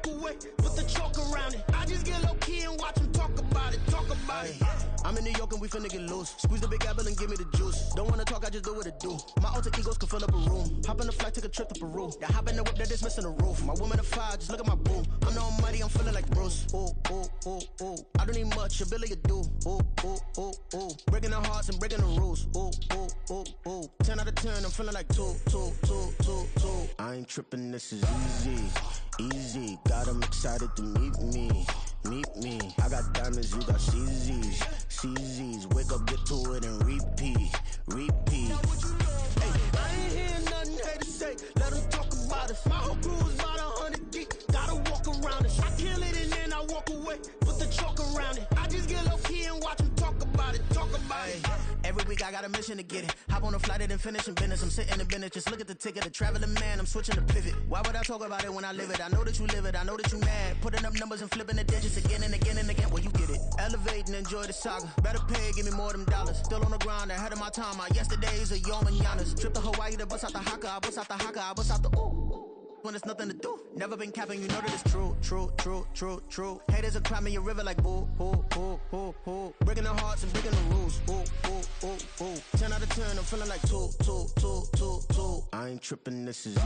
walk away, put the chalk around it. I just get low key and watch them talk about it, I'm in New York and we finna get loose. Squeeze the big apple and give me the juice. Don't wanna talk, I just do what it do. My alter egos can fill up a room. Hop in the flight, take a trip to Peru. Yeah, hop in the whip that is missing the roof. My woman a fire, just look at my boo. I'm the almighty, I'm feeling like Bruce. Ooh, ooh, ooh, ooh. I don't need much, ability to do. Ooh, ooh, ooh, ooh. Breaking the hearts and breaking the rules. Ooh, ooh, ooh, ooh. 10 out of 10, I'm feeling like 2. I ain't tripping, this is easy. Got 'em excited to meet me. I got diamonds, you got CZs. Wake up, get to it and repeat. Hey, I ain't hearing nothing hate to say. Let them talk about us. My whole crew is about 100 deep. Gotta walk around us. I kill it and then I walk away. Put the chalk around it. I just get low key and watch them talk about it. Every week I got a mission to get it. Hop on a flight and then finish in business. I'm sitting in business. Just look at the ticket. The traveling man, I'm switching to pivot. Why would I talk about it when I live it? I know that you live it. I know that you mad. Putting up numbers and flipping the digits again and again and again. Well, you get it. Elevate and enjoy the saga. Better pay, give me more them dollars. Still on the grind, ahead of my time. My yesterdays are yo mananas. Trip to Hawaii to bust out the haka. I bust out the haka. I bust out the ooh. When there's nothing to do. Never been capping, you know that it's true. Haters are climbing your river like boo. Breaking the hearts and breaking the rules. Ooh. 10 out of 10, I'm feeling like 2. I ain't tripping, this is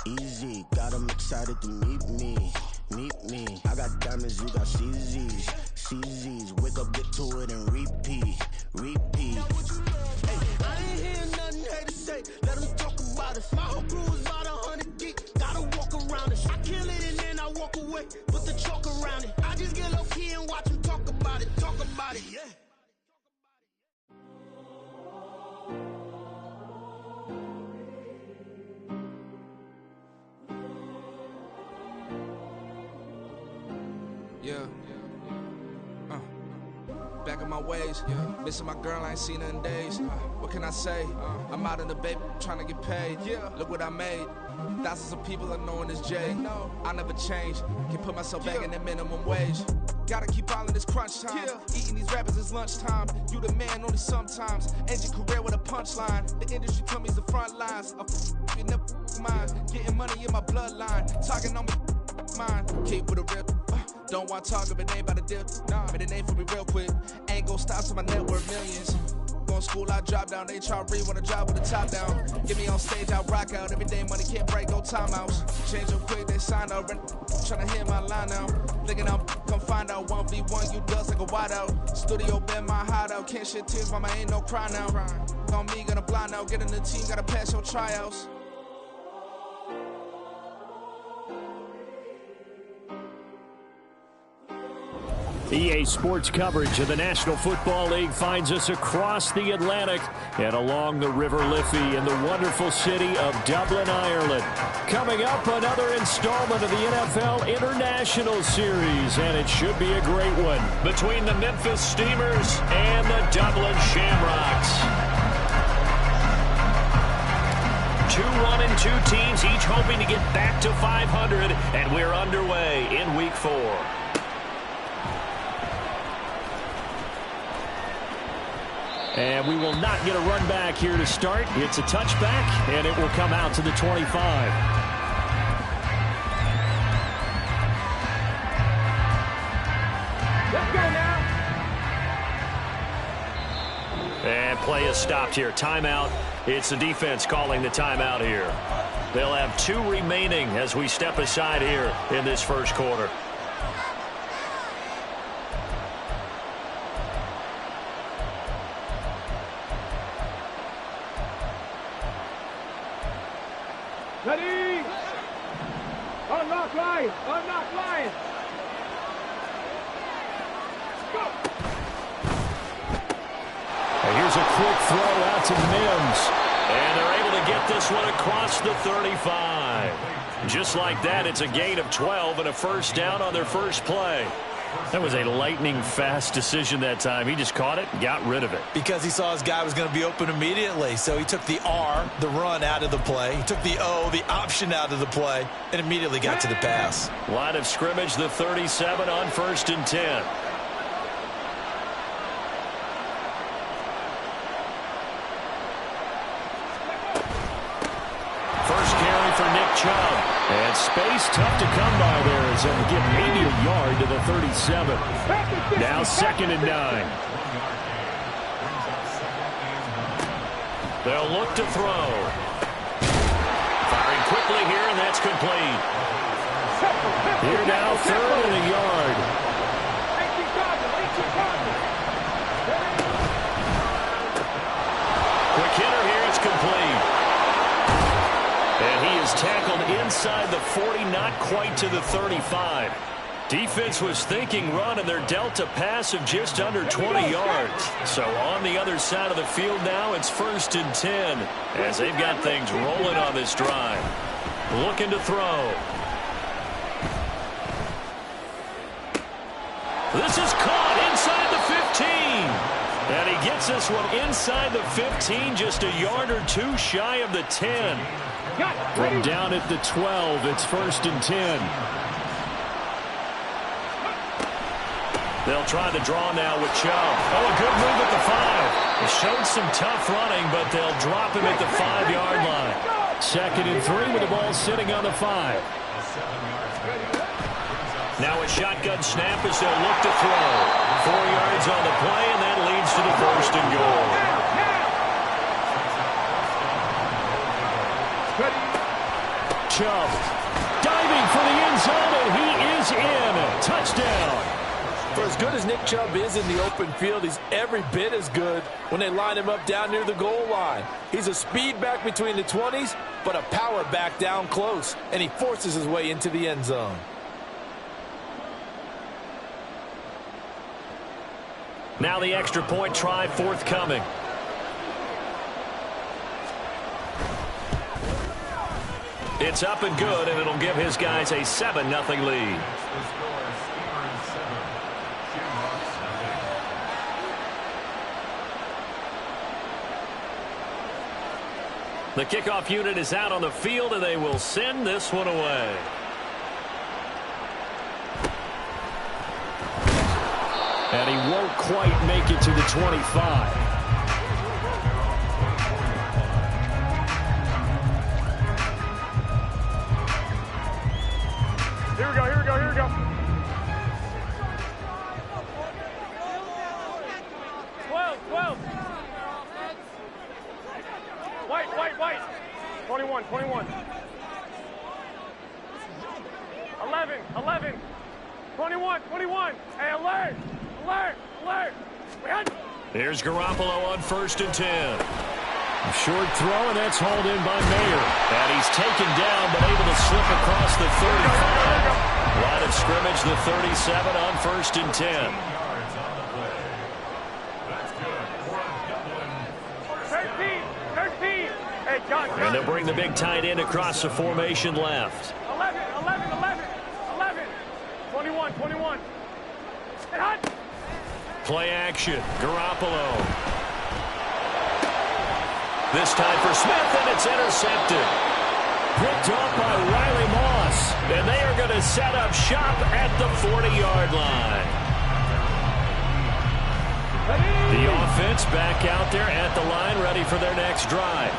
easy. Got 'em excited to meet me. I got diamonds, you got CZs. Wake up, get to it and repeat. Hey, I ain't hearing nothing hate to say. Let them talk about us. My whole crew is about 100 deep. Gotta walk around us. I kill it and then I walk away. Put the chalk around it. I just get low key and watch them talk about it. Yeah. Back in my ways, missing my girl, I ain't seen her in days. What can I say? I'm out in the baby, trying to get paid. Look what I made. Thousands of people are knowing this Jay. I never change. Can put myself back in the minimum wage. Gotta keep all in this crunch time. Eating these rappers is lunchtime. You the man only sometimes. End your career with a punchline. The industry tell me it's the front lines. You never mine. Getting money in my bloodline. Talking on me, mine. Keep with a rip. Don't want to talk if it ain't about the dip. Made a name for me real quick. Ain't gon' stop till my net worth millions. Going to school, I drop down. They try to read when I drop with the top down. Get me on stage, I rock out. Every day money can't break, go timeouts. Change them quick, they sign up. Tryna hit my line now. Thinking I'm come find out 1v1, you dust like a wideout. Studio been my hideout. Can't shed tears, mama ain't no cry now. On me, gonna blind out. Get in the team, gotta pass your tryouts. EA Sports coverage of the National Football League finds us across the Atlantic and along the River Liffey in the wonderful city of Dublin, Ireland. Coming up, another installment of the NFL International Series, and it should be a great one between the Memphis Steamers and the Dublin Shamrocks. 2-1-2 teams, each hoping to get back to 500, and we're underway in Week 4. And we will not get a run back here to start. It's a touchback, and it will come out to the 25. Let's go now. And play is stopped here. Timeout. It's the defense calling the timeout here. They'll have 2 remaining as we step aside here in this first quarter. Ready? Unlock line! Unlock line! Go! And here's a quick throw out to Mims. And they're able to get this one across the 35. Just like that, it's a gain of 12 and a first down on their first play. That was a lightning-fast decision that time. He just caught it and got rid of it. Because he saw his guy was going to be open immediately. So he took the R, the run, out of the play. He took the O, the option, out of the play, and immediately got to the pass. Line of scrimmage, the 37 on 1st and 10. First carry for Nick Chubb. And space tough to come by there as they'll get maybe a yard to the 37. Now 2nd and 9. They'll look to throw. Firing quickly here, and that's complete. Here now, 3rd and a yard. Quick hitter here, it's complete. And he is tackled inside the 40, not quite to the 35. Defense was thinking run, and they're dealt a pass of just under 20 yards. So on the other side of the field now, it's 1st and 10, as they've got things rolling on this drive. Looking to throw. This is caught inside the 15. And he gets this one inside the 15, just a yard or two shy of the 10. From down at the 12, it's 1st and 10. They'll try the draw now with Chubb. Oh, a good move at the 5. He showed some tough running, but they'll drop him at the 5-yard line. 2nd and 3 with the ball sitting on the 5. Now a shotgun snap as they'll look to throw. 4 yards on the play, and that leads to the 1st and goal. Chubb diving for the end zone, and he is in. Touchdown. For as good as Nick Chubb is in the open field, he's every bit as good when they line him up down near the goal line. He's a speed back between the 20s, but a power back down close, and he forces his way into the end zone. Now the extra point try forthcoming. It's up and good, and it'll give his guys a 7-0 lead. The kickoff unit is out on the field, and they will send this one away. And he won't quite make it to the 25. Here we go, here we go, here we go. White. 21. 11. 21. Hey, alert. Here's Garoppolo on 1st and 10. A short throw, and that's hauled in by Mayer. And he's taken down, but able to slip across the 35. Line of scrimmage, the 37 on 1st and 10. 13. Hey, John. And they'll bring the big tight end across the formation left. 11. 21. Hey, hot. Play action. Garoppolo. This time for Smith, and it's intercepted. Picked off by Riley Moss. And they are going to set up shop at the 40-yard line. The offense back out there at the line, ready for their next drive.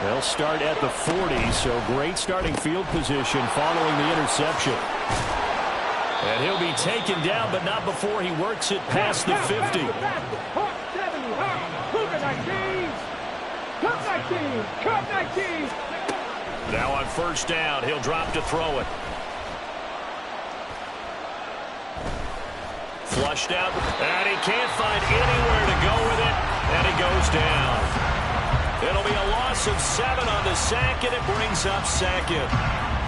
They'll start at the 40, so great starting field position following the interception. And he'll be taken down, but not before he works it past the 50. Now on 1st down, he'll drop to throw it. Flushed out, and he can't find anywhere to go with it, and he goes down. It'll be a loss of 7 on the sack, and it brings up 2nd.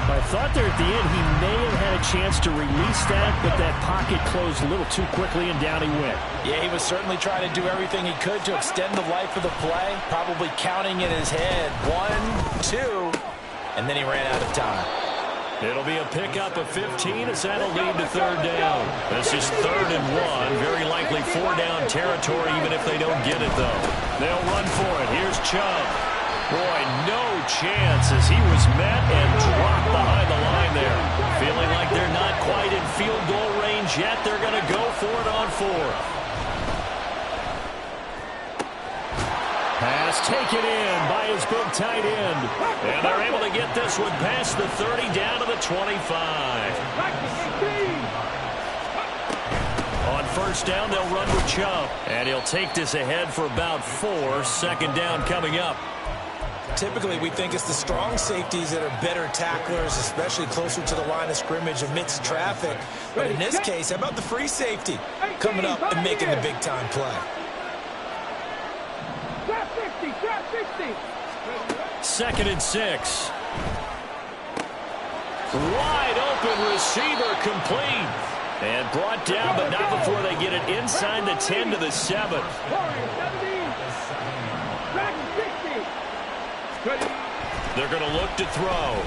I thought there at the end he may have had a chance to release that, but that pocket closed a little too quickly, and down he went. Yeah, he was certainly trying to do everything he could to extend the life of the play, probably counting in his head 1, 2, and then he ran out of time. It'll be a pickup of 15 as that'll lead to 3rd down. This is 3rd and 1. Very likely 4-down territory even if they don't get it, though. They'll run for it. Here's Chubb. Boy, no chance as he was met and dropped behind the line there. Feeling like they're not quite in field goal range yet. They're going to go for it on 4th. Pass taken in by his big tight end. And they're able to get this one past the 30 down to the 25. On first down, they'll run with Chubb. And he'll take this ahead for about 4. Second down coming up. Typically, we think it's the strong safeties that are better tacklers, especially closer to the line of scrimmage amidst traffic. But in this case, how about the free safety coming up and making the big-time play? Trap 60, trap 60. 2nd and 6. Wide open receiver complete. And brought down, but not before they get it inside the 10 to the 7. They're going to look to throw.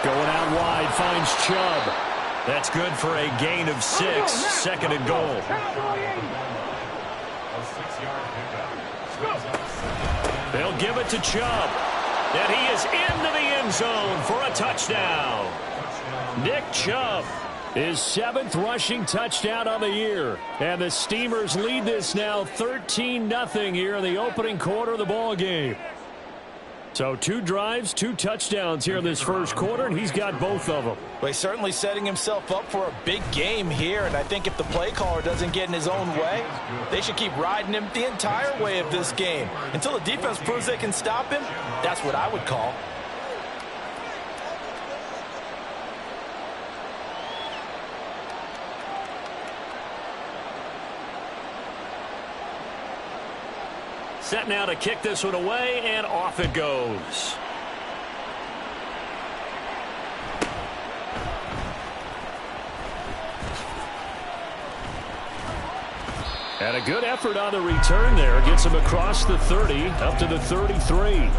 Going out wide, finds Chubb. That's good for a gain of 6. 2nd and goal. They'll give it to Chubb. And he is into the end zone for a touchdown. Nick Chubb, his 7th rushing touchdown on the year. And the Steamers lead this now 13-0 here in the opening quarter of the ball game. So 2 drives, 2 touchdowns here in this first quarter, and he's got both of them. Well, he's certainly setting himself up for a big game here, and I think if the play caller doesn't get in his own way, they should keep riding him the entire way of this game. Until the defense proves they can stop him, that's what I would call. Set now to kick this one away, and off it goes. And a good effort on the return there. Gets him across the 30, up to the 33.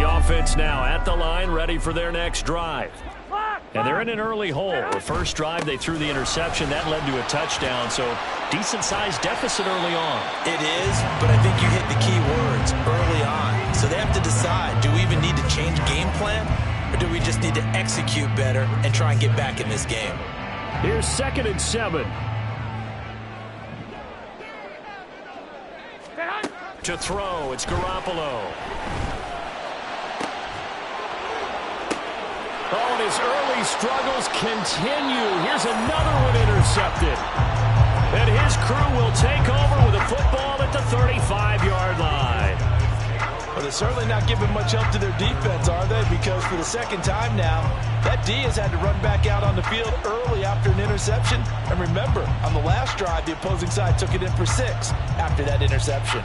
Offense now at the line, ready for their next drive. And they're in an early hole. The first drive, they threw the interception. That led to a touchdown, so decent-sized deficit early on. It is, but I think you hit the key words early on. So they have to decide, do we even need to change game plan, or do we just need to execute better and try and get back in this game? Here's 2nd and 7. To throw, it's Garoppolo. Oh, and his early struggles continue. Here's another one intercepted. And his crew will take over with a football at the 35-yard line. Well, they're certainly not giving much help to their defense, are they? Because for the second time now, that D has had to run back out on the field early after an interception. And remember, on the last drive, the opposing side took it in for 6 after that interception.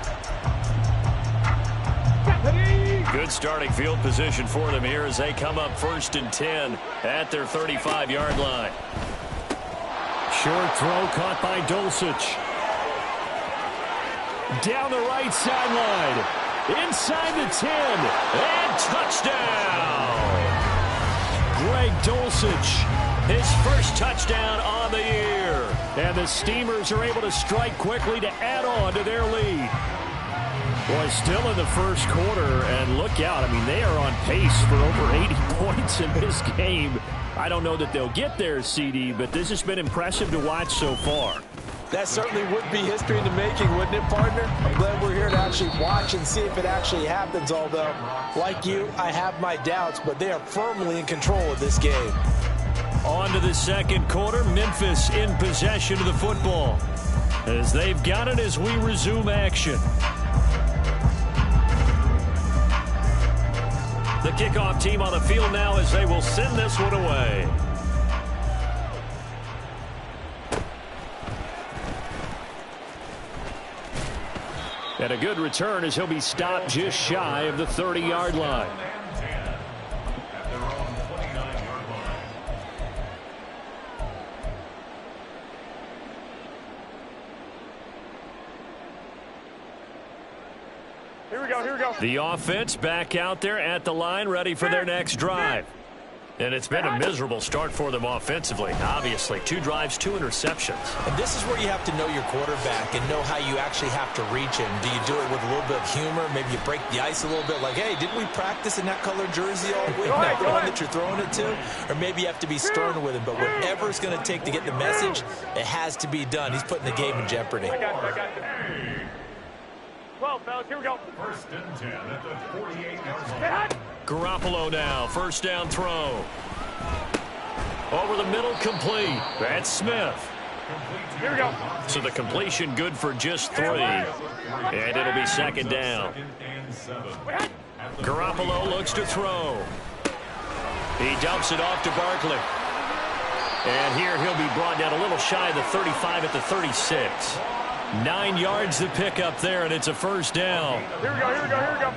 Good starting field position for them here as they come up 1st and 10 at their 35-yard line. Short throw caught by Dulcich. Down the right sideline. Inside the 10. And touchdown. Greg Dulcich, his first touchdown on the year. And the Steamers are able to strike quickly to add on to their lead. Boy, still in the first quarter, and look out. I mean, they are on pace for over 80 points in this game. I don't know that they'll get there, CD, but this has been impressive to watch so far. That certainly would be history in the making, wouldn't it, partner? I'm glad we're here to actually watch and see if it actually happens, although, like you, I have my doubts, but they are firmly in control of this game. On to the second quarter, Memphis in possession of the football as they've got it as we resume action. The kickoff team on the field now as they will send this one away. And a good return as he'll be stopped just shy of the 30-yard line. Here we go. The offense back out there at the line, ready for their next drive. And it's been a miserable start for them offensively. Obviously, 2 drives, 2 interceptions. And this is where you have to know your quarterback and know how you actually have to reach him. Do you do it with a little bit of humor? Maybe you break the ice a little bit like, hey, didn't we practice in that color jersey all week? That one that you're throwing it to? Or maybe you have to be stern with him. But whatever it's going to take to get the message, it has to be done. He's putting the game in jeopardy. I got you. 12, fellas, here we go. First and 10 at the 48-yard line. Garoppolo now, first down throw. Over the middle, complete. That's Smith. Here we go. So the completion good for just 3. And it'll be second down. Garoppolo looks to throw. He dumps it off to Barkley. And here he'll be brought down a little shy of the 35 at the 36. 9 yards to pick up there, and it's a first down. Here we go, here we go, here we go.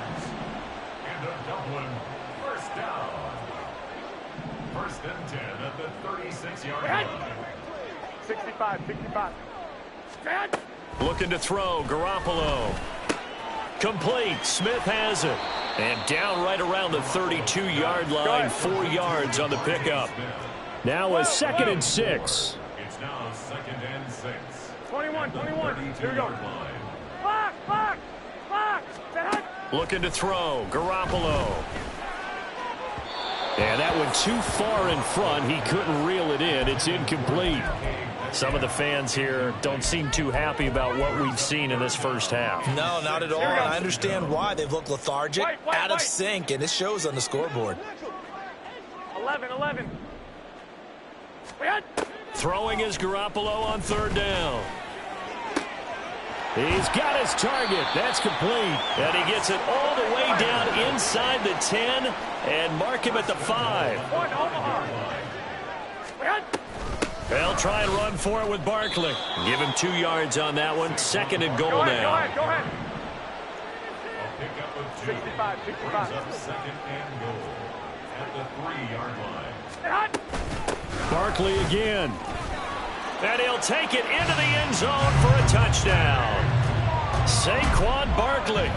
And a Dublin first down. First and 10 at the 36-yard line. 65, 65. Stand. Looking to throw, Garoppolo. Complete, Smith has it. And down right around the 32-yard line, 4 yards on the pickup. Now a 2nd and 6. It's now 2nd and 6. 21, 21. Here we go. Line. Lock. Stand. Looking to throw, Garoppolo. And that went too far in front. He couldn't reel it in. It's incomplete. Some of the fans here don't seem too happy about what we've seen in this first half. No, not at all. And I understand why. They've looked lethargic, out of sync, and it shows on the scoreboard. 11. Throwing is Garoppolo on 3rd down. He's got his target. That's complete. And he gets it all the way down inside the 10 and mark him at the 5. They'll try and run for it with Barkley. Give him 2 yards on that one. 2nd and goal now. Go ahead. A pickup of 2. 65. Brings up 2nd and goal at the 3-yard line. Barkley again. And he'll take it into the end zone for a touchdown. Saquon Barkley,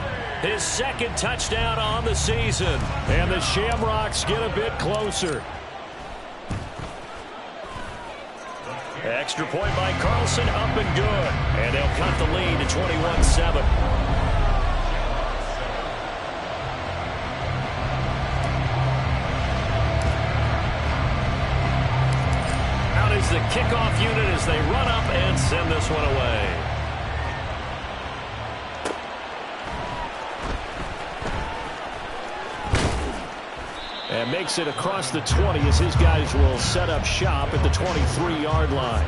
his 2nd touchdown on the season. And the Shamrocks get a bit closer. Extra point by Carlson, up and good. And they'll cut the lead to 21-7. Is the kickoff unit as they run up and send this one away. And makes it across the 20 as his guys will set up shop at the 23-yard line.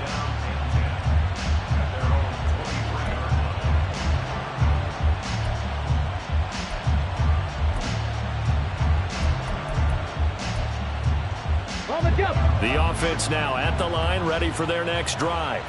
The offense now at the line, ready for their next drive.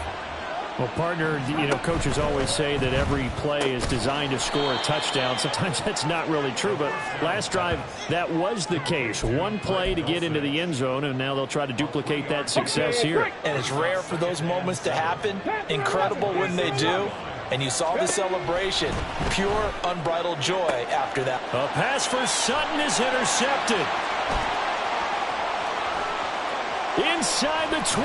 Well, partner, coaches always say that every play is designed to score a touchdown. Sometimes that's not really true, but last drive, that was the case. One play to get into the end zone, and now they'll try to duplicate that success here. And it's rare for those moments to happen. Incredible when they do. And you saw the celebration. Pure, unbridled joy after that. A pass for Sutton is intercepted. Inside the 20.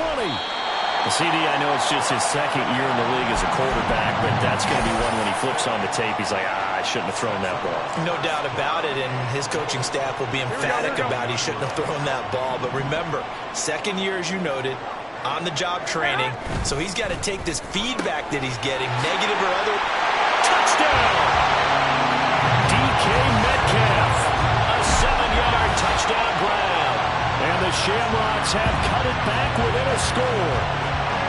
CD, I know it's just his 2nd year in the league as a quarterback, but that's going to be one when he flips on the tape. He's like, I shouldn't have thrown that ball. No doubt about it, and his coaching staff will be emphatic about he shouldn't have thrown that ball. But remember, 2nd year, as you noted, on-the-job training, so he's got to take this feedback that he's getting, negative or other. Touchdown! DK Metcalf, a 7-yard touchdown grab. And the Shamrocks have cut it back within a score.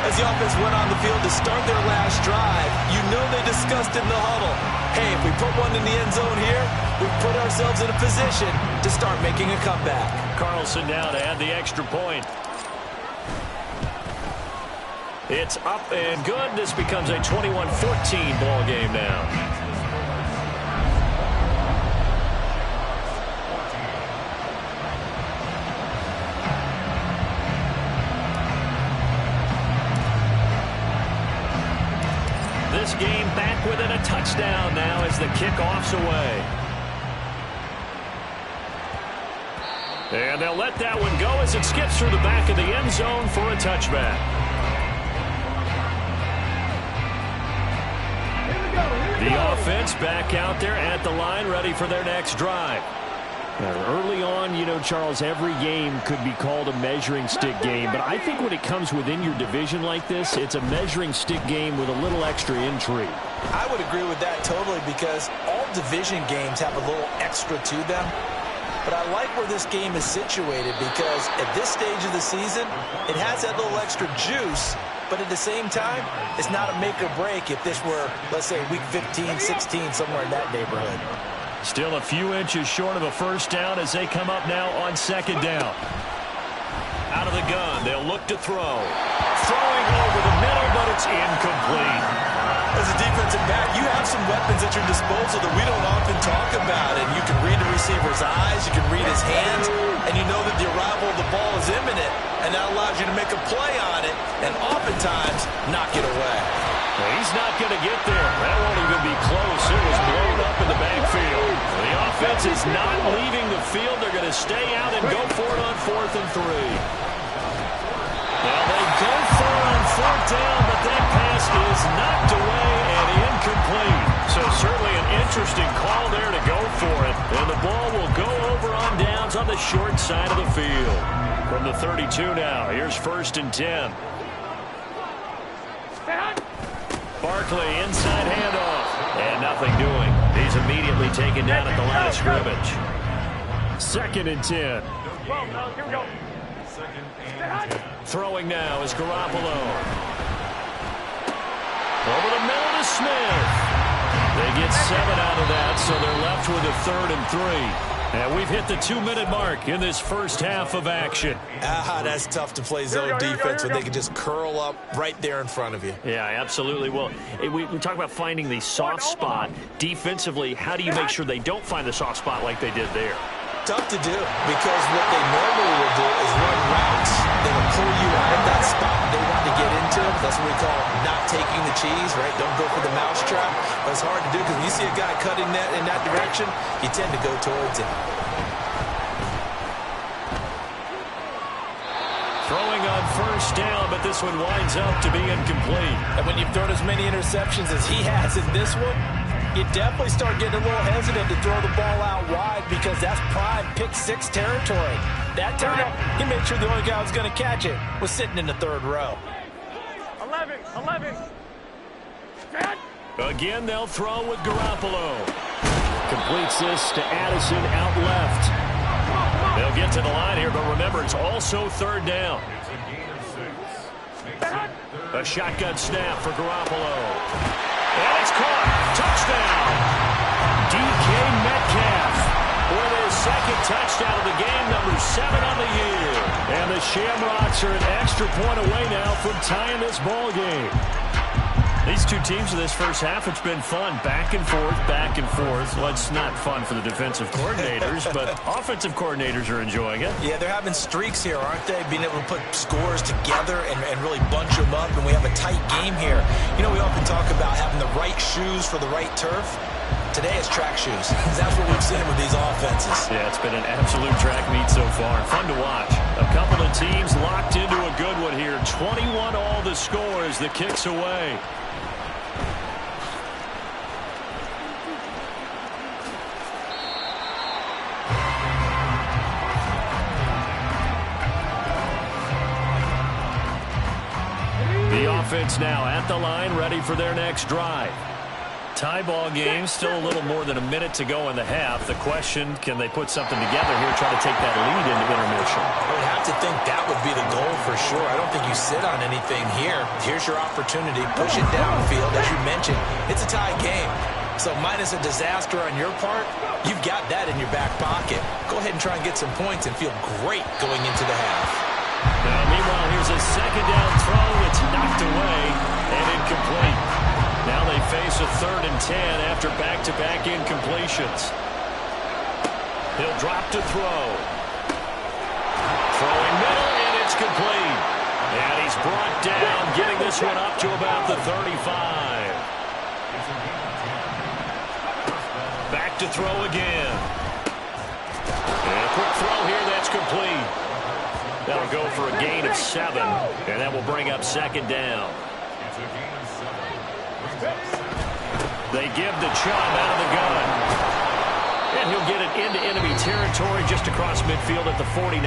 As the offense went on the field to start their last drive, you know they discussed in the huddle, hey, if we put one in the end zone here, we put ourselves in a position to start making a comeback. Carlson now to add the extra point. It's up and good. This becomes a 21-14 ball game now. This game back within a touchdown now as the kickoff's away. And they'll let that one go as it skips through the back of the end zone for a touchback. The offense back out there at the line, ready for their next drive. Early on, you know, Charles, every game could be called a measuring stick game. But I think when it comes within your division like this, it's a measuring stick game with a little extra intrigue. I would agree with that totally because all division games have a little extra to them. But I like where this game is situated because at this stage of the season, it has that little extra juice. But at the same time, it's not a make or break if this were, let's say, week 15, 16, somewhere in that neighborhood. Still a few inches short of a first down as they come up now on second down. Out of the gun, they'll look to throw. Throwing over the middle, but it's incomplete. As a defensive back, you have some weapons at your disposal that we don't often talk about. And you can read the receiver's eyes, you can read his hands, and you know that the arrival of the ball is imminent. And that allows you to make a play on it and oftentimes knock it away. Well, he's not going to get there. That won't even be close. It was blown up in the backfield. The offense is not leaving the field. They're going to stay out and go for it on 4th and 3. Well, they go for it on 4th down, but that pass is knocked away and incomplete. So certainly an interesting call there to go for it. And the ball will go over on downs on the short side of the field. From the 32 now, here's 1st and 10. Barkley inside handoff. And nothing doing. He's immediately taken down at the line of scrimmage. 2nd and 10. Here we go. Throwing now is Garoppolo. Over the middle to Smith. They get 7 out of that, so they're left with a 3rd and 3. And we've hit the 2-minute mark in this first half of action. That's tough to play zone defense when they can just curl up right there in front of you. Yeah, absolutely. Well, we talk about finding the soft spot. Defensively, how do you make sure they don't find the soft spot like they did there? Tough to do because what they normally will do is run routes. They will pull you out of that spot they want to get into. That's what we call not taking the cheese, right? Don't go for the mousetrap. But it's hard to do because when you see a guy cutting that in that direction, you tend to go towards it. Throwing on 1st down, but this one winds up to be incomplete. And when you've thrown as many interceptions as he has in this one, you definitely start getting a little hesitant to throw the ball out wide because that's prime pick 6 territory. That time, he made sure the only guy who was going to catch it was sitting in the 3rd row. 11. Again, they'll throw with Garoppolo. Completes this to Addison out left. They'll get to the line here, but remember, it's also 3rd down. It's a gain of 6. A shotgun snap for Garoppolo. And it's caught. Touchdown. DK Metcalf with his 2nd touchdown of the game, number 7 on the year. And the Shamrocks are an extra point away now from tying this ball game. These two teams in this first half, it's been fun. Back and forth, back and forth. Well, it's not fun for the defensive coordinators, but offensive coordinators are enjoying it. Yeah, they're having streaks here, aren't they? Being able to put scores together and really bunch them up, and we have a tight game here. You know, we often talk about having the right shoes for the right turf. Today it's track shoes. That's what we've seen with these offenses. Yeah, it's been an absolute track meet so far. Fun to watch. A couple of teams locked into a good one here. 21 all the score as the kick's away. The offense now at the line, ready for their next drive. Tie ball game, still a little more than a minute to go in the half. The question, can they put something together here, try to take that lead into intermission? I would have to think that would be the goal for sure. I don't think you sit on anything here. Here's your opportunity. Push it downfield. As you mentioned, it's a tie game. So minus a disaster on your part, you've got that in your back pocket. Go ahead and try and get some points and feel great going into the half. Now, meanwhile, here's a 2nd down throw. It's knocked away and incomplete. Now they face a 3rd and 10 after back-to-back incompletions. He'll drop to throw. Throwing middle, and it's complete. And he's brought down, getting this one up to about the 35. Back to throw again. And a quick throw here, that's complete. That'll go for a gain of 7, and that will bring up second down. They give the Chubb out of the gun. And he'll get it into enemy territory just across midfield at the 49.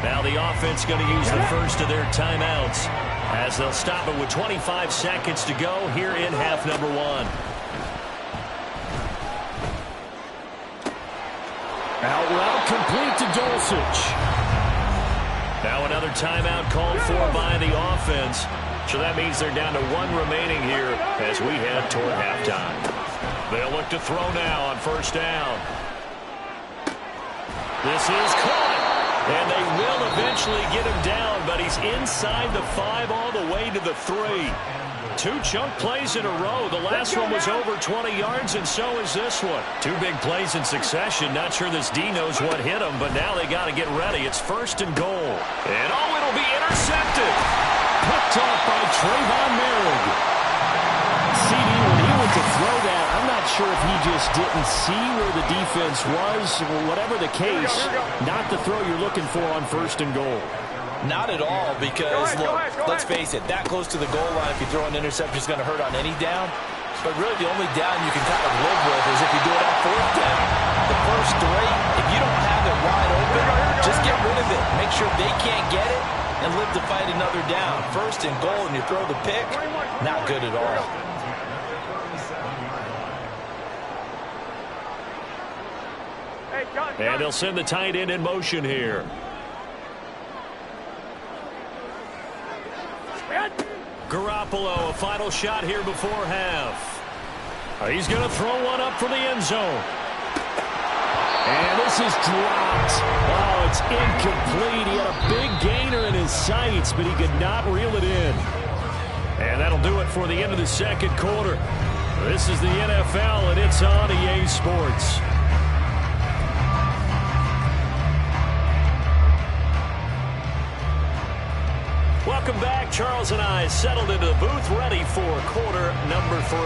Now the offense going to use the first of their timeouts as they'll stop it with 25 seconds to go here in half number 1. Out route complete to Dulcich. Now another timeout called for by the offense. So that means they're down to 1 remaining here as we head toward halftime. They'll look to throw now on first down. This is caught. And they will eventually get him down, but he's inside the 5 all the way to the 3. 2 chunk plays in a row. The last one was over 20 yards, and so is this one. 2 big plays in succession. Not sure this D knows what hit him, but now they got to get ready. It's first and goal. And it'll be intercepted. Picked off by Trayvon Merrick. CD, when he went to throw that, I'm not sure if he just didn't see where the defense was. Whatever the case, not the throw you're looking for on first and goal. Not at all, because, look, let's face it, that close to the goal line, if you throw an interception, is going to hurt on any down. But really, the only down you can kind of live with is if you do it on fourth down. The first 3, if you don't have it wide open, just get rid of it. Make sure they can't get it and live to fight another down. First and goal, and you throw the pick, not good at all. And they'll send the tight end in motion here. Garoppolo, a final shot here before half. He's going to throw one up for the end zone. And this is dropped. Oh, it's incomplete. He had a big gainer in his sights, but he could not reel it in. And that'll do it for the end of the second quarter. This is the NFL, and it's on EA Sports. Welcome back. Charles and I settled into the booth, ready for quarter number 3.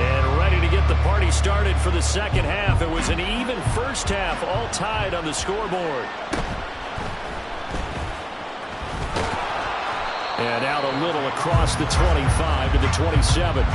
And ready to get the party started for the second half. It was an even first half, all tied on the scoreboard. And out a little across the 25 to the 27.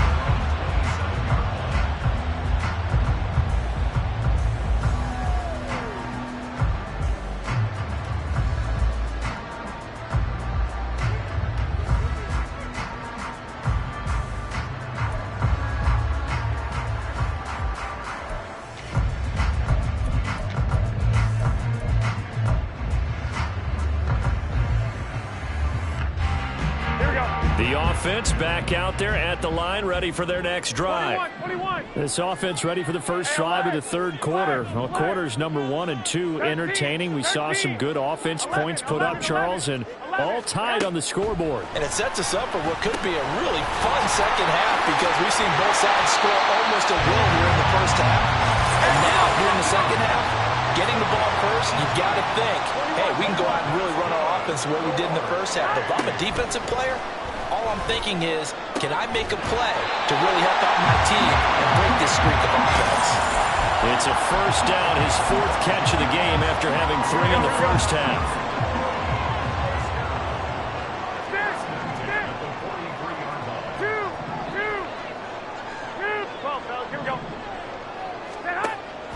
Offense back out there at the line, ready for their next drive. 21. This offense ready for the first drive of the third quarter. Well, quarters number 1 and 2 entertaining. We saw some good offense points put up, Charles, and all tied on the scoreboard. And it sets us up for what could be a really fun second half, because we've seen both sides score almost at will here in the first half. And now, here in the second half, getting the ball first, you've got to think, hey, we can go out and really run our offense the way we did in the first half. But if I'm a defensive player, all I'm thinking is, can I make a play to really help out my team and break this streak of offense? It's a first down, his 4th catch of the game after having 3 in the first half.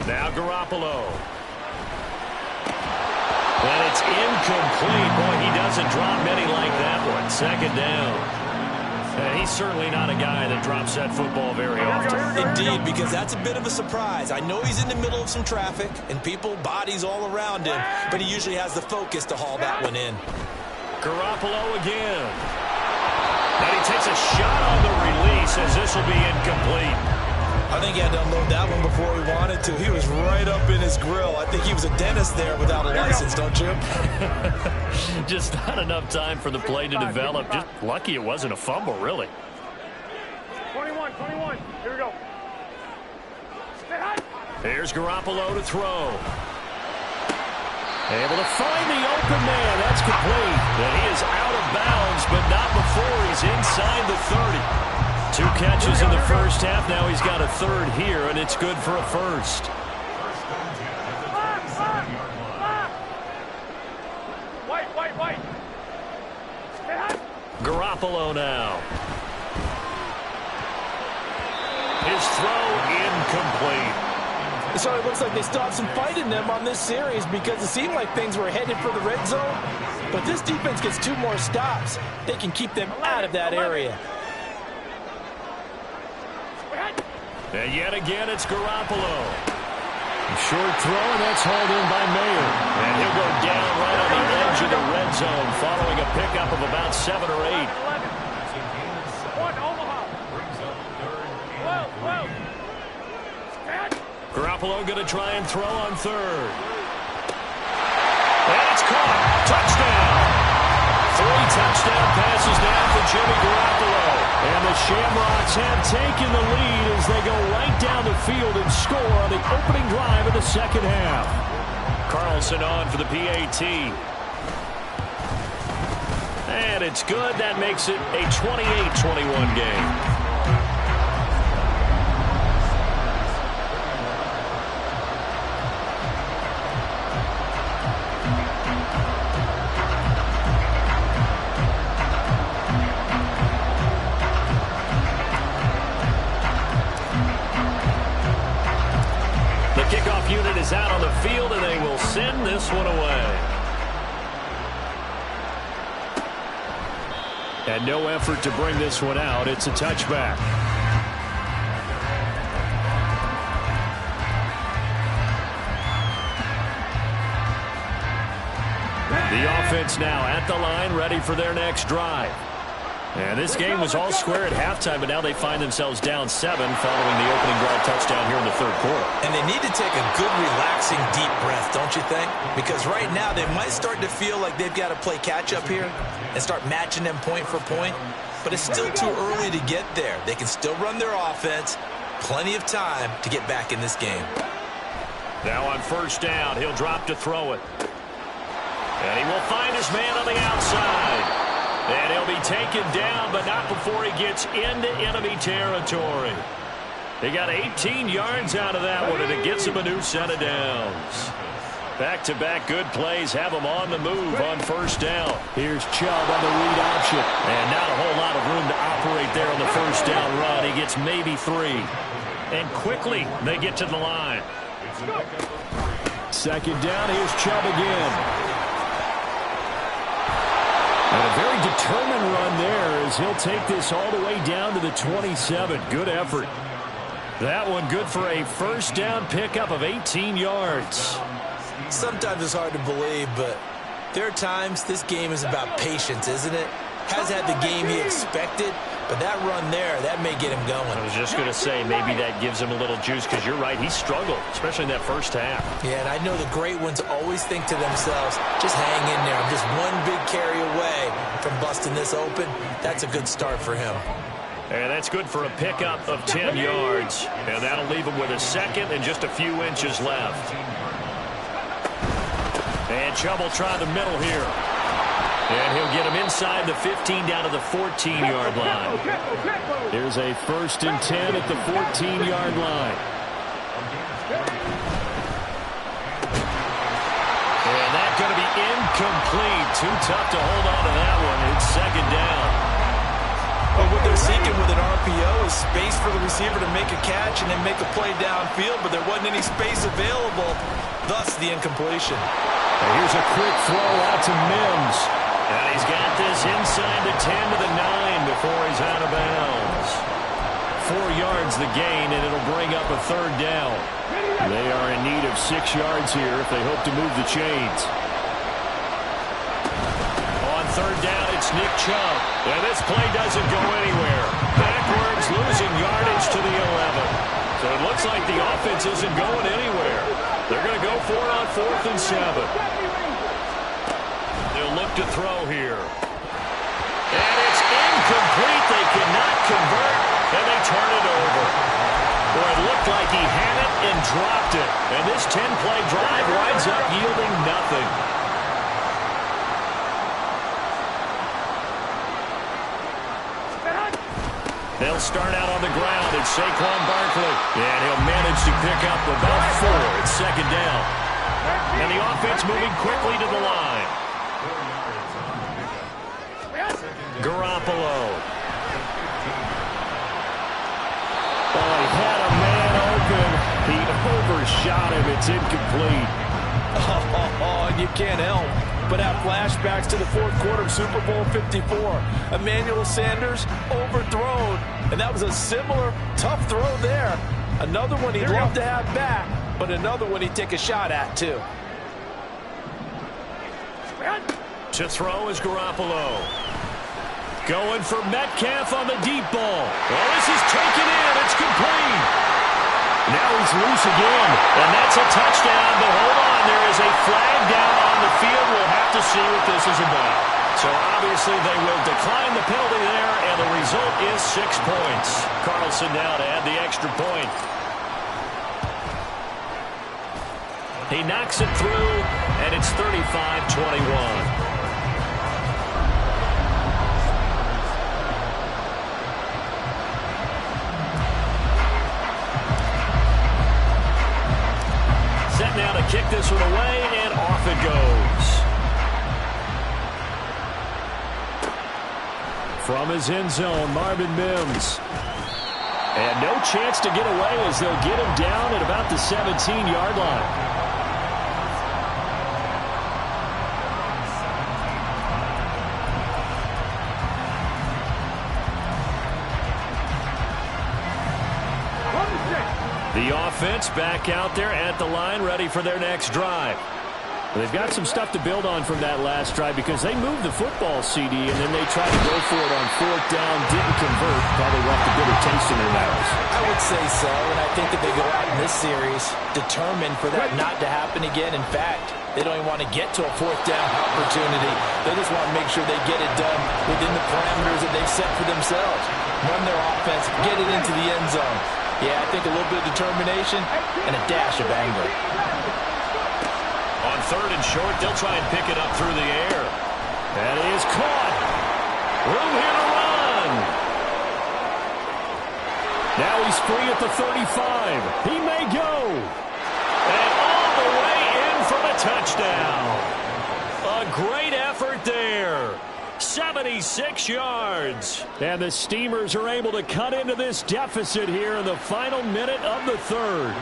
Now Garoppolo. And it's incomplete. Boy, he doesn't drop many like that one. Second down. And he's certainly not a guy that drops that football very often. Indeed, because that's a bit of a surprise. I know he's in the middle of some traffic and people, bodies all around him, but he usually has the focus to haul that one in. Garoppolo again. And he takes a shot on the release as this will be incomplete. I think he had to unload that one before he wanted to. He was right up in his grill. I think he was a dentist there without a license, don't you? Just not enough time for the play to develop. Just lucky it wasn't a fumble, really. 21. Here we go. Here's Garoppolo to throw. Able to find the open man. That's complete. And he is out of bounds, but not before he's inside the 30. 2 catches in the first half. Now he's got a third here, and it's good for a first. Wait. Garoppolo now. His throw incomplete. So it looks like they stopped some fight in them on this series because it seemed like things were headed for the red zone. But this defense gets 2 more stops. They can keep them out of that area. And yet again, it's Garoppolo. Short throw, and that's hauled in by Mayer. And he'll go down right on the edge of the red zone following a pickup of about 7 or 8. Garoppolo going to try and throw on third. And it's caught. Touchdown. 3 touchdown passes down for Jimmy Garoppolo. And the Shamrocks have taken the lead as they go right down the field and score on the opening drive of the second half. Carlson on for the PAT. And it's good. That makes it a 28-21 game. Unit is out on the field, and they will send this one away. And no effort to bring this one out. It's a touchback. The offense now at the line, ready for their next drive. And this game was all square at halftime, but now they find themselves down 7 following the opening drive touchdown here in the third quarter. And they need to take a good, relaxing, deep breath, don't you think? Because right now they might start to feel like they've got to play catch-up here and start matching them point for point. But it's still too early to get there. They can still run their offense. Plenty of time to get back in this game. Now on first down, he'll drop to throw it. And he will find his man on the outside. And he'll be taken down, but not before he gets into enemy territory. He got 18 yards out of that one, and it gets him a new set of downs. Back-to-back good plays have him on the move on first down. Here's Chubb on the read option. And not a whole lot of room to operate there on the first down run. He gets maybe 3. And quickly, they get to the line. Second down, here's Chubb again. And a very determined run there as he'll take this all the way down to the 27. Good effort. That one good for a first down pickup of 18 yards. Sometimes it's hard to believe, but there are times this game is about patience, isn't it? Has had the game he expected, but that run there, that may get him going. I was just going to say, maybe that gives him a little juice, because you're right, he struggled, especially in that first half. Yeah, and I know the great ones always think to themselves, just hang in there. I'm just one big carry away from busting this open. That's a good start for him. And that's good for a pickup of 10 yards. And that'll leave him with a second and just a few inches left. And Chubb will try the middle here. And he'll get him inside the 15 down to the 14-yard line. Here's a 1st and 10 at the 14-yard line. And that's going to be incomplete. Too tough to hold on to that one. It's second down. Well, what they're seeking with an RPO is space for the receiver to make a catch and then make a play downfield, but there wasn't any space available, thus the incompletion. And here's a quick throw out to Mims. And he's got this inside the 10 to the 9 before he's out of bounds. 4 yards the gain, and it'll bring up a third down. They are in need of 6 yards here if they hope to move the chains. On third down, it's Nick Chubb. And this play doesn't go anywhere. Backwards, losing yardage to the 11. So it looks like the offense isn't going anywhere. They're going to go for it on 4th and 7. They'll look to throw here. And it's incomplete. They cannot convert, and they turn it over. Boy, it looked like he had it and dropped it. And this 10-play drive winds up yielding nothing. They'll start out on the ground. It's Saquon Barkley. And he'll manage to pick up about 4. It's second down. And the offense moving quickly to the line. Garoppolo. Oh, he had a man open. He overshot him. It's incomplete. Oh, and you can't help but have flashbacks to the fourth quarter of Super Bowl 54. Emmanuel Sanders overthrown, and that was a similar tough throw there. Another one he'd love to have back, but another one he'd take a shot at, too. To throw is Garoppolo. Going for Metcalf on the deep ball. Well, this is taken in. It's complete. Now he's loose again, and that's a touchdown. But hold on, there is a flag down on the field. We'll have to see what this is about. So obviously they will decline the penalty there, and the result is 6 points. Carlson now to add the extra point. He knocks it through, and it's 35-21. Now to kick this one away, and off it goes. From his end zone, Marvin Mims. And no chance to get away as they'll get him down at about the 17-yard line. The offense back out there at the line, ready for their next drive. They've got some stuff to build on from that last drive because they moved the football, CD, and then they tried to go for it on fourth down, didn't convert, probably left a bitter taste in their mouths. I would say so, and I think that they go out in this series determined for that not to happen again. In fact, they don't even want to get to a fourth down opportunity. They just want to make sure they get it done within the parameters that they've set for themselves. Run their offense, get it into the end zone. Yeah, I think a little bit of determination and a dash of anger. On third and short, they'll try and pick it up through the air. That is caught. Room here to run. Now he's free at the 35. He may go. And all the way in for the touchdown. A great effort there. 76 yards. And the Steamers are able to cut into this deficit here in the final minute of the third.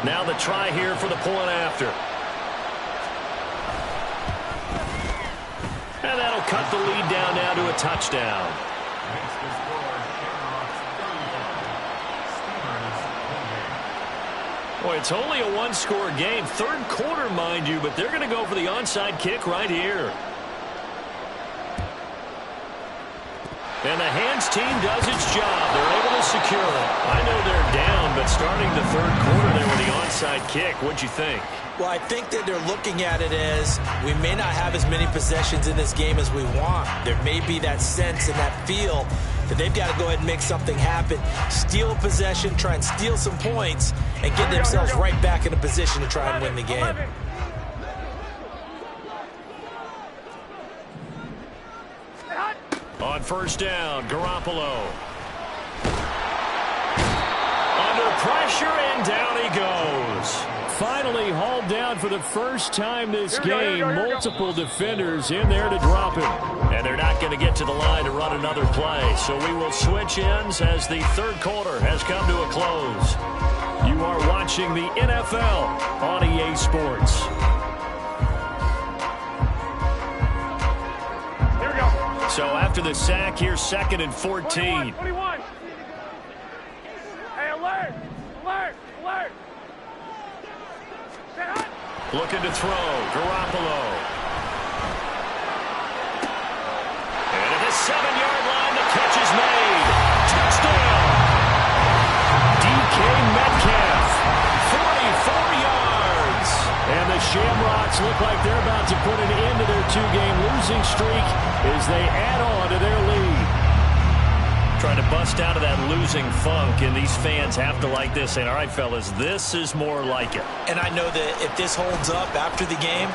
Now the try here for the point after. And that'll cut the lead down now to a touchdown. Boy, it's only a one-score game. Third quarter, mind you, but they're going to go for the onside kick right here. And the hands team does its job. They're able to secure it. I know they're down, but starting the third quarter there with the onside kick, what'd you think? Well, I think that they're looking at it as we may not have as many possessions in this game as we want. There may be that sense and that feel that they've got to go ahead and make something happen. Steal a possession, try and steal some points, and get themselves right back in a position to try and win the game. On first down, Garoppolo. Under pressure, and down he goes. Finally hauled down for the first time this game. Multiple defenders in there to drop him. And they're not going to get to the line to run another play. So we will switch ends as the third quarter has come to a close. You are watching the NFL on EA Sports. So after the sack, here's 2nd and 14. 21. Hey, alert! Alert! Alert! Looking to throw, Garoppolo. And at the 7-yard line, the catch is made. Touchdown! DK Metcalf, 44 yards. And the Shamrocks look like they're about to put an end to their 2-game losing streak as they add on to their lead. Trying to bust out of that losing funk, and these fans have to like this. Saying, all right, fellas, this is more like it. And I know that if this holds up after the game,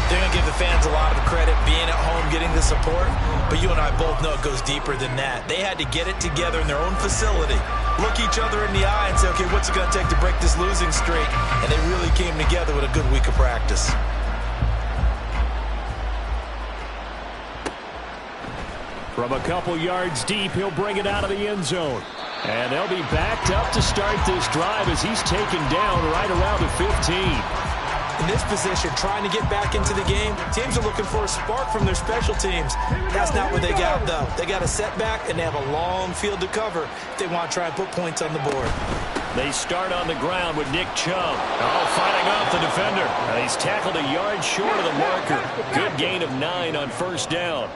they're going to give the fans a lot of credit being at home, getting the support. But you and I both know it goes deeper than that. They had to get it together in their own facility, look each other in the eye and say, okay, what's it going to take to break this losing streak? And they really came together with a good week of practice. From a couple yards deep, he'll bring it out of the end zone. And they'll be backed up to start this drive as he's taken down right around the 15. In this position, trying to get back into the game, teams are looking for a spark from their special teams. That's not what they got, though. They got a setback, and they have a long field to cover if they want to try and put points on the board. They start on the ground with Nick Chubb. Oh, fighting off the defender. And he's tackled a yard short of the marker. Good gain of 9 on first down.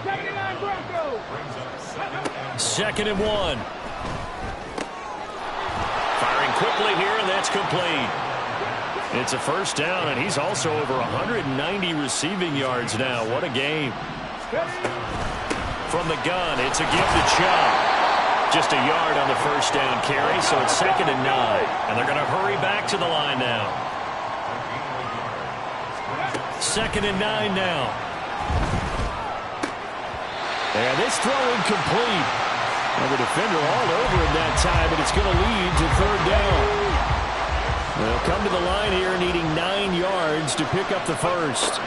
79 Broncos. 2nd and 1. Firing quickly here, and that's complete. It's a first down, and he's also over 190 receiving yards now. What a game. From the gun, it's a give to Chubb. Just a yard on the first down carry, so it's 2nd and 9. And they're going to hurry back to the line now. 2nd and 9 now. And this throw incomplete. And the defender all over him that time, but it's going to lead to 3rd down. They'll come to the line here needing 9 yards to pick up the first.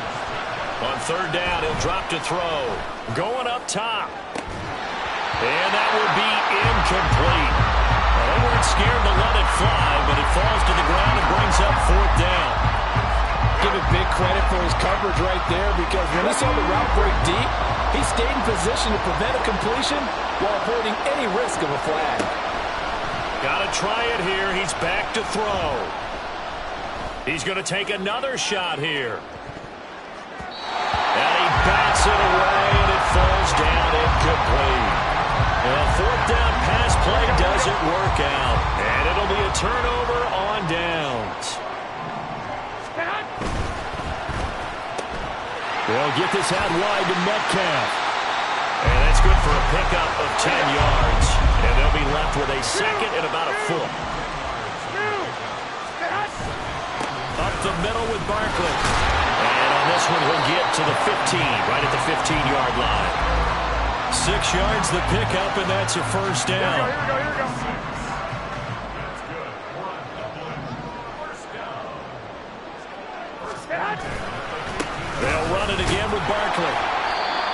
On 3rd down, he'll drop to throw. Going up top. And that would be incomplete. Well, they weren't scared to let it fly, but it falls to the ground and brings up 4th down. Give him big credit for his coverage right there, because when he saw the route break deep, he stayed in position to prevent a completion while avoiding any risk of a flag. Got to try it here. He's back to throw. He's going to take another shot here. And he bats it away, and it falls down incomplete. Well, 4th down pass play doesn't work out. And it'll be a turnover on downs. They'll get this out wide to Metcalf. And that's good for a pickup of 10 yards. And they'll be left with a 2nd and about a foot. Up the middle with Barkley. And on this one, he'll get to the 15, right at the 15-yard line. 6 yards the pickup, and that's a first down. Here we go. That's good. First down. They'll run it again with Barkley.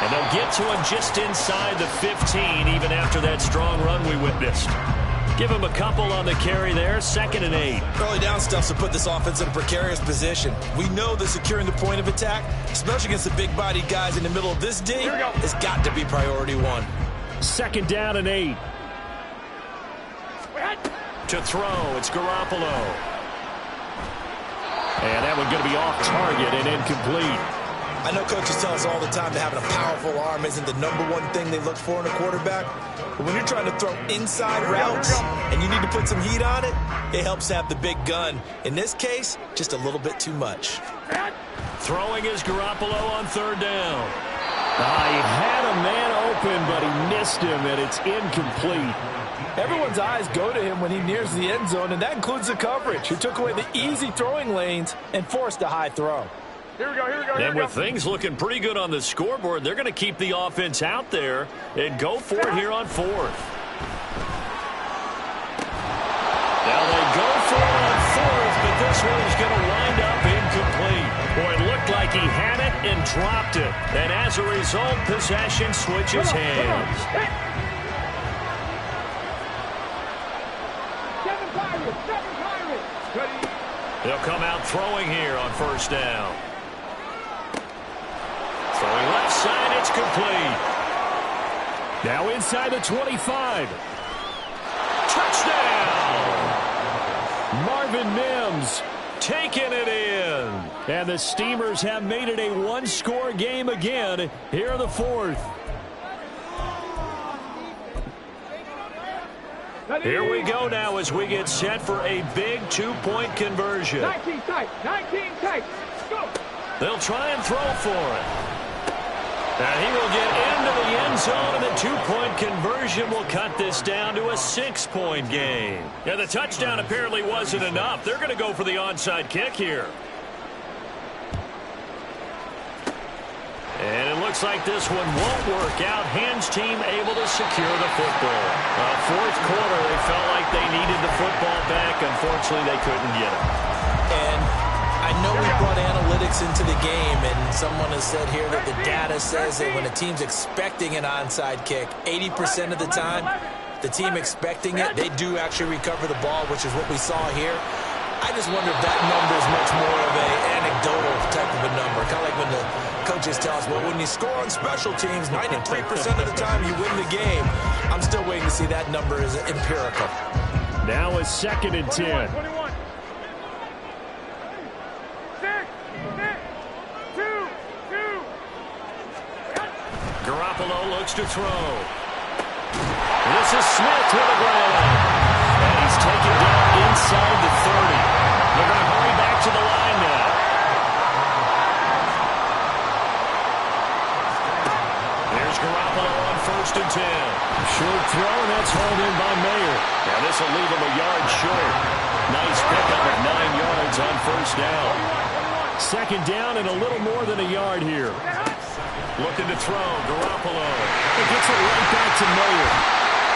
And they'll get to him just inside the 15, even after that strong run we witnessed. Give him a couple on the carry there, 2nd and 8. Early down stuff to put this offense in a precarious position. We know that securing the point of attack, especially against the big-bodied guys in the middle of this D, has got to be priority 1. 2nd down and 8. To throw, it's Garoppolo. And that one going to be off target and incomplete. I know coaches tell us all the time that having a powerful arm isn't the #1 thing they look for in a quarterback. But when you're trying to throw inside routes and you need to put some heat on it, it helps have the big gun. In this case, just a little bit too much. Throwing is Garoppolo on 3rd down. He had a man open, but he missed him, and it's incomplete. Everyone's eyes go to him when he nears the end zone, and that includes the coverage, who took away the easy throwing lanes and forced a high throw. Here we go. And with things looking pretty good on the scoreboard, they're going to keep the offense out there and go for it here on 4th. Now they go for it on 4th, but this one's going to wind up incomplete. Boy, it looked like he had it and dropped it. And as a result, possession switches hands. Seven Pirates. They'll come out throwing here on 1st down. Throwing left side, it's complete. Now inside the 25. Touchdown! Marvin Mims taking it in. And the Steamers have made it a one-score game again here in the 4th. Here we go now as we get set for a big two-point conversion. 19 tight. Go. They'll try and throw for it. And he will get into the end zone, and the two-point conversion will cut this down to a 6-point game. Yeah, the touchdown apparently wasn't enough. They're going to go for the onside kick here. And it looks like this one won't work out. Hans team able to secure the football. Fourth quarter, they felt like they needed the football back. Unfortunately, they couldn't get it. And I know we brought analytics into the game, and someone has said here that the data says that when a team's expecting an onside kick, 80% of the time, the team expecting it, they do actually recover the ball, which is what we saw here. I just wonder if that number is much more of an anecdotal type of a number. Kind of like when the coaches tell us, well, when you score on special teams, 93% of the time you win the game. I'm still waiting to see that number is empirical. Now a 2nd and 10. 21. 2. Garoppolo looks to throw. This is Smith with a grab. And he's taken down inside the 30. They're going to hurry back to the line now. Here's Garoppolo on 1st and 10. Short throw, and that's hauled in by Mayer. Now this will leave him a yard short. Nice pickup of 9 yards on 1st down. 2nd down and a little more than a yard here. Looking to throw, Garoppolo. He gets it right back to Mayer.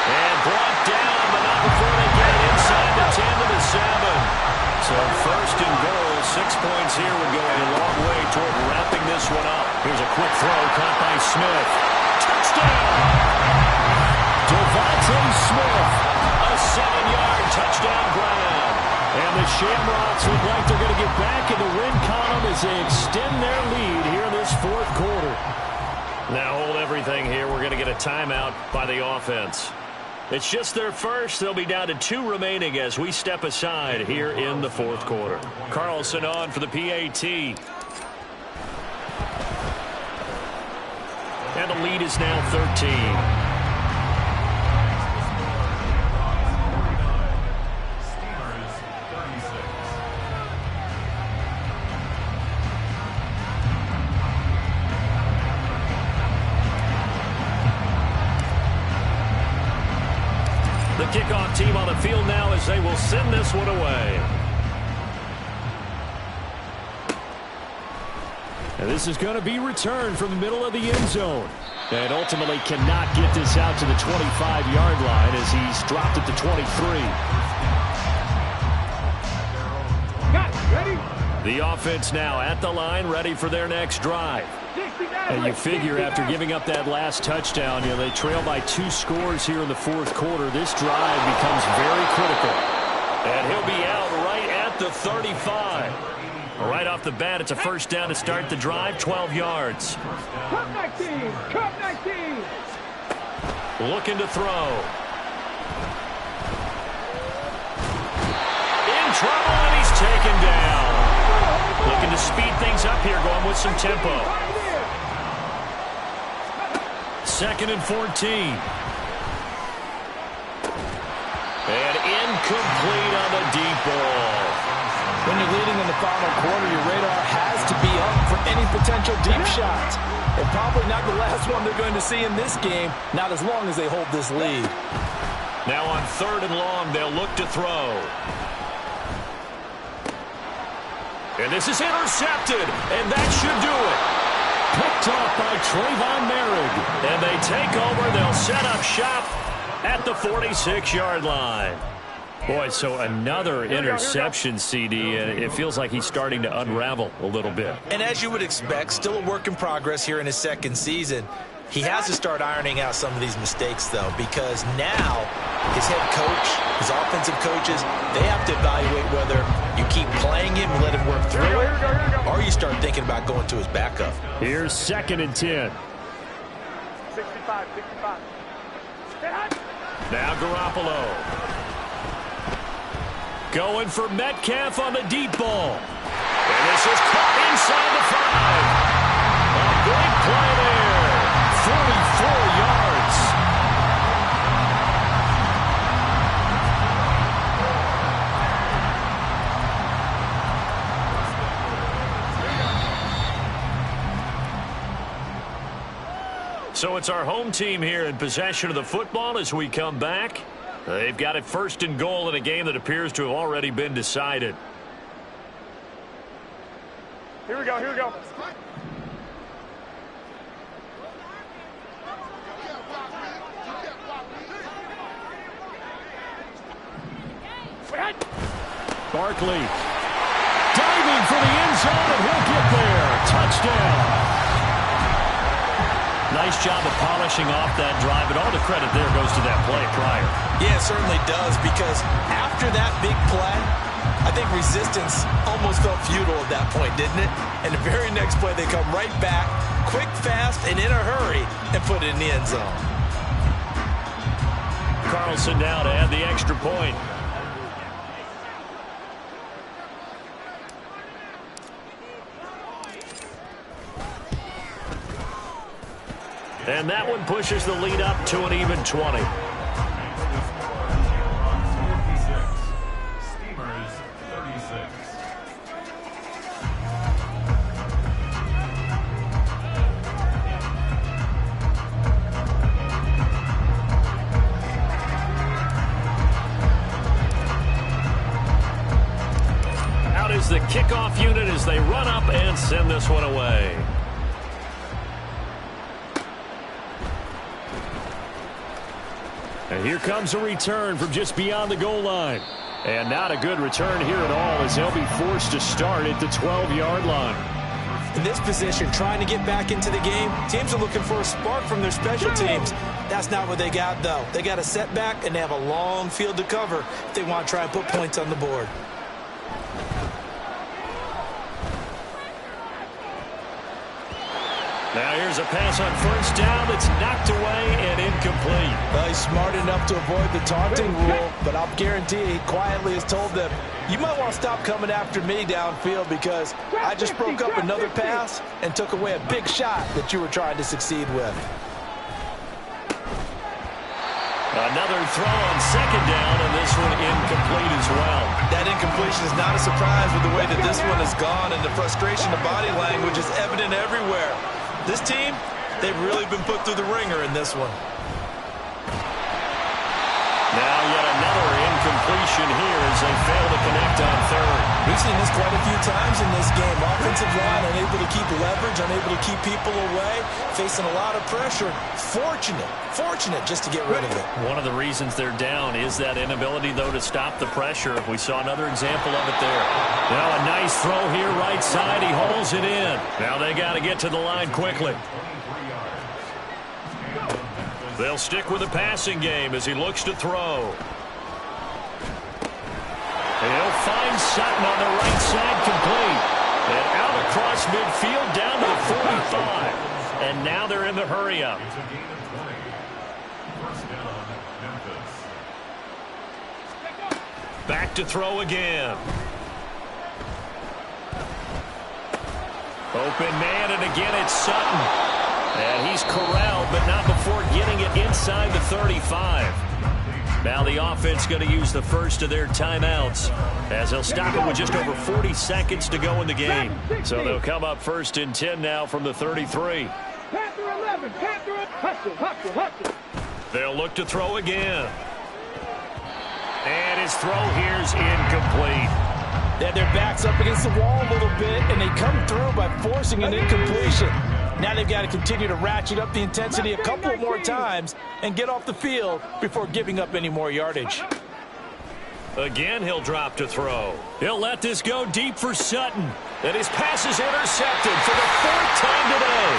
And brought down, but not before they get it inside the 10 to the 7. So 1st and goal, 6 points here would go a long way toward wrapping this one up. Here's a quick throw, caught by Smith. Touchdown! Devontae Smith, a 7-yard touchdown grab. And the Shamrocks look like they're going to get back in the win column as they extend their lead here in this 4th quarter. Now hold everything here. We're going to get a timeout by the offense. It's just their first. They'll be down to 2 remaining as we step aside here in the 4th quarter. Carlson on for the PAT. And the lead is now 13. The kickoff team on the field now as they will send this one away. And this is going to be returned from the middle of the end zone. And ultimately cannot get this out to the 25-yard line as he's dropped it to 23. Got it. Ready? The offense now at the line, ready for their next drive. And you figure after giving up that last touchdown, they trail by 2 scores here in the 4th quarter. This drive becomes very critical. And he'll be out right at the 35. Right off the bat, it's a 1st down to start the drive, 12 yards. Cup 19. Cup 19. Looking to throw. In trouble, and he's taken down. Looking to speed things up here, going with some tempo. 2nd and 14. And incomplete on the deep ball. When you're leading in the final quarter, your radar has to be up for any potential deep shots. And probably not the last one they're going to see in this game, not as long as they hold this lead. Now on 3rd and long, they'll look to throw. And this is intercepted, and that should do it. Picked off by Trayvon Merrick. And they take over. They'll set up shop at the 46-yard line. Boy, so another interception, CD, and it feels like he's starting to unravel a little bit. And as you would expect, still a work in progress here in his 2nd season. He has to start ironing out some of these mistakes, though, because now his head coach, his offensive coaches, they have to evaluate whether you keep playing him and let him work through it, or you start thinking about going to his backup. Here's 2nd and 10. 65. Now Garoppolo. Going for Metcalf on the deep ball. And this is caught inside the 5. A big play there. 44 yards. So it's our home team here in possession of the football as we come back. They've got it 1st and goal in a game that appears to have already been decided. Here we go, here we go. Barkley diving for the end zone, and he'll get there. Touchdown. Nice job of polishing off that drive, but all the credit there goes to that play prior. Yeah, it certainly does, because after that big play, I think resistance almost felt futile at that point, didn't it? And the very next play, they come right back, quick, fast, and in a hurry, and put it in the end zone. Carlson now to add the extra point. And that one pushes the lead up to an even 20. Steamers 36. Out is the kickoff unit as they run up and send this one away. And here comes a return from just beyond the goal line. And not a good return here at all, as they'll be forced to start at the 12-yard line. In this position, trying to get back into the game, teams are looking for a spark from their special teams. That's not what they got, though. They got a setback, and they have a long field to cover if they want to try and put points on the board. Now here's a pass on 1st down that's knocked away and incomplete. Well, he's smart enough to avoid the taunting rule, but I'll guarantee he quietly has told them, you might want to stop coming after me downfield because I just broke up another pass and took away a big shot that you were trying to succeed with. Another throw on 2nd down, and this one incomplete as well. That incompletion is not a surprise with the way that this one has gone, and the frustration of body language is evident everywhere. This team, they've really been put through the ringer in this one. Now yet another incompletion here as they fail to connect on 3rd. We've seen this quite a few times in this game. Offensive line unable to keep leverage, unable to keep people away, facing a lot of pressure. Fortunate just to get rid of it. One of the reasons they're down is that inability, though, to stop the pressure. We saw another example of it there. Now a nice throw here right side. He holds it in. Now they got to get to the line quickly. They'll stick with the passing game as he looks to throw. He'll find Sutton on the right side, complete. And out across midfield down to the 45. And now they're in the hurry-up. It's a gain of 20. 1st down, Memphis. Back to throw again. Open man, and again it's Sutton. And he's corralled, but not before getting it inside the 35. Now the offense going to use the first of their timeouts as they'll stop it with just over 40 seconds to go in the game. So they'll come up 1st and 10 now from the 33. They'll look to throw again. And his throw here's incomplete. They had their backs up against the wall a little bit, and they come through by forcing an incompletion. Now they've got to continue to ratchet up the intensity a couple more times and get off the field before giving up any more yardage. Again, he'll drop to throw. He'll let this go deep for Sutton. And his pass is intercepted for the 4th time today.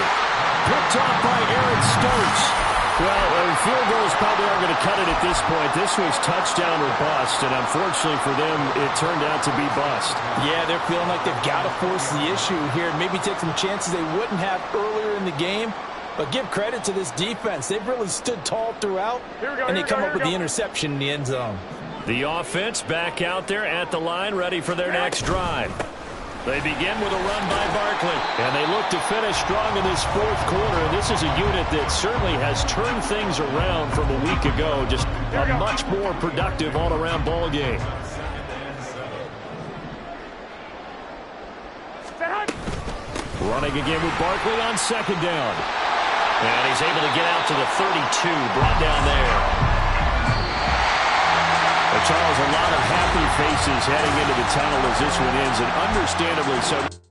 Picked off by Aaron Stokes. Well, field goals probably aren't going to cut it at this point. This was touchdown or bust, and unfortunately for them, it turned out to be bust. Yeah, they're feeling like they've got to force the issue here and maybe take some chances they wouldn't have earlier in the game. But give credit to this defense. They've really stood tall throughout, and they come up with the interception in the end zone. The offense back out there at the line, ready for their next drive. They begin with a run by Barkley, and they look to finish strong in this 4th quarter. And this is a unit that certainly has turned things around from a week ago. Just a much more productive all-around ball game. Running again with Barkley on 2nd down. And he's able to get out to the 32, brought down there. But Charles, a lot of happy faces heading into the tunnel as this one ends, and understandably so.